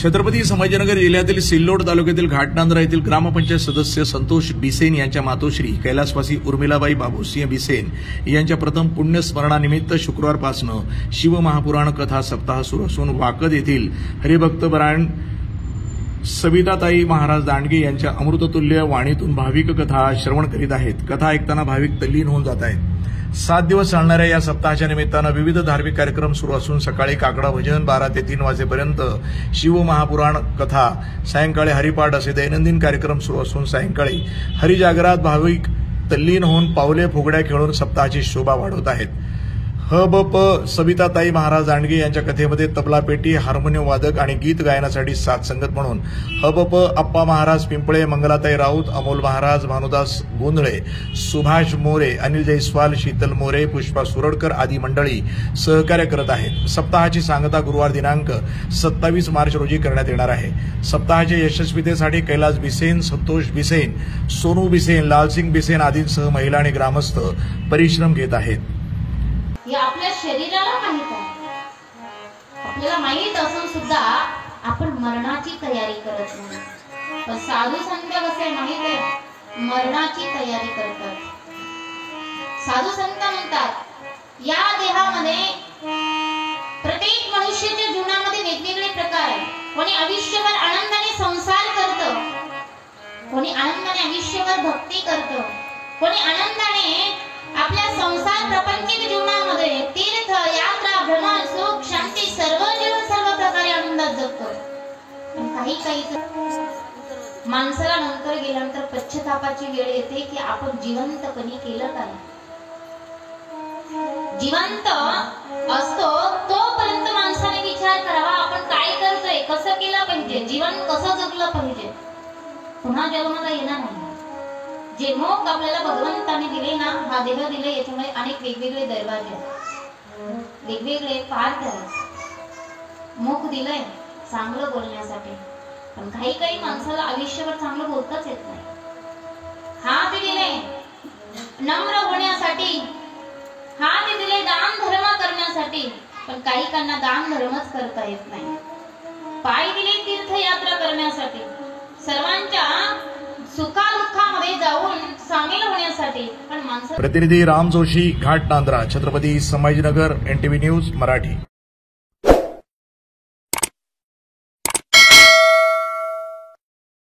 छत्रपती संभाजीनगर जिल्ह्यातील सिल्लोड तालुक्यातील घाटनांद्रा येथील ग्रामपंचायत सदस्य संतोष बिसेन यांच्या मातोश्री कैलासवासी उर्मिलाबाई बाबूसिंह बिसेन यांच्या प्रथम पुण्यस्मरणानिमित्त शुक्रवारपासून शिवमहापुराण कथा सप्ताह सुरू असून वाकद येथील हरिभक्तपरायण सविताताई महाराज दांडगे यांच्या अमृततुल्य वाणीतून भाविक कथा श्रवण करीत आहेत। कथा ऐकताना भाविक तल्लीन होऊन जात आहेत। 7 दिवस चालणाऱ्या या सप्ताहाच्या निमित्तानं विविध धार्मिक कार्यक्रम सुरू असून सकाळी काकडा भजन 12 ते 3 वाजेपर्यंत शिवमहापुराण कथा, सायंकाळी हरिपाठ असे दैनंदिन कार्यक्रम सुरू असून सायंकाळी हरिजागरात भाविक तल्लीन होऊन पावले फुगड्या खेळून सप्ताहाची शोभा वाढवत आहेत। हबप सविताताई महाराज दांडगे यांच्या कथेमध्ये तबला पेटी, हार्मोनियम वादक आणि गीत गायनासाठी साथ संगत म्हणून हबप अप्पा महाराज पिंपळे, मंगलाताई राऊत, अमोल महाराज, भानुदास गोंधळे, सुभाष मोरे, अनिल जयस्वाल, शीतल मोरे, पुष्पा सुरडकर आदी मंडळी सहकार्य करत आहेत। सप्ताहाची सांगता गुरुवार दिनांक 27 मार्च रोजी करण्यात येणार आहे। सप्ताहाच्या यशस्वीतेसाठी कैलास बिसेन, संतोष बिसेन, सोनू बिसेन, लालसिंग बिसेन आदींसह महिला आणि ग्रामस्थ परिश्रम घेत आहेत। हे आपल्या शरीराला माहित आहे, आपल्याला माहित असून सुद्धा आपण मरणाची तयारी करत नाही। पण साधू संत कसे माहित आहे, मरणाची तयारी करतात। साधू संत म्हणतात या देहामध्ये प्रत्येक मनुष्याच्या जीवनामध्ये वेगवेगळे प्रकार आहेत। कोणी आयुष्यभर आनंदाने संसार करतं, कोणी आनंदाने आयुष्यभर भक्ती करतं, कोणी आनंदाने आपल्या संसार प्रपंचिक जीवनामध्ये तीर्थ यात्रा भ्रमण सुख शांती सर्व प्रकारे आनंदात जगतो। काही माणसाला नंतर गेल्यानंतर पश्चातापाची वेळ येते की आपण जिवंतपणी केलं काय। जिवंत असतो तोपर्यंत माणसाने विचार करावा आपण काय करतोय, कसं केलं पाहिजे, जीवन कसं जगलं पाहिजे। पुन्हा जन्माला येणार नाही। जे मोक्ष आपल्याला भगवंताने दिले ना, हा देह दिले, याच्यामुळे अनेक वेगवेगळे दरवाजे आहेत, वेगवेगळे पार्ट आहेत। मुख दिलंय चांगलं बोलण्यासाठी, पण काही माणसाला आयुष्यभर चांगलं बोलताच येत नाही। हात दिले नम्र होण्यासाठी, हात दिले दान धर्म करण्यासाठी, पण काहींना दान धर्मच करता येत नाही। पाय दिले तीर्थयात्रा करण्यासाठी, सर्वांच्या सुखादुःखामध्ये जाऊन सामील होण्यासाठी, पण माणसं। प्रतिनिधी राम जोशी, घाटनांद्रा, छत्रपती संभाजीनगर, NTV न्यूज मराठी।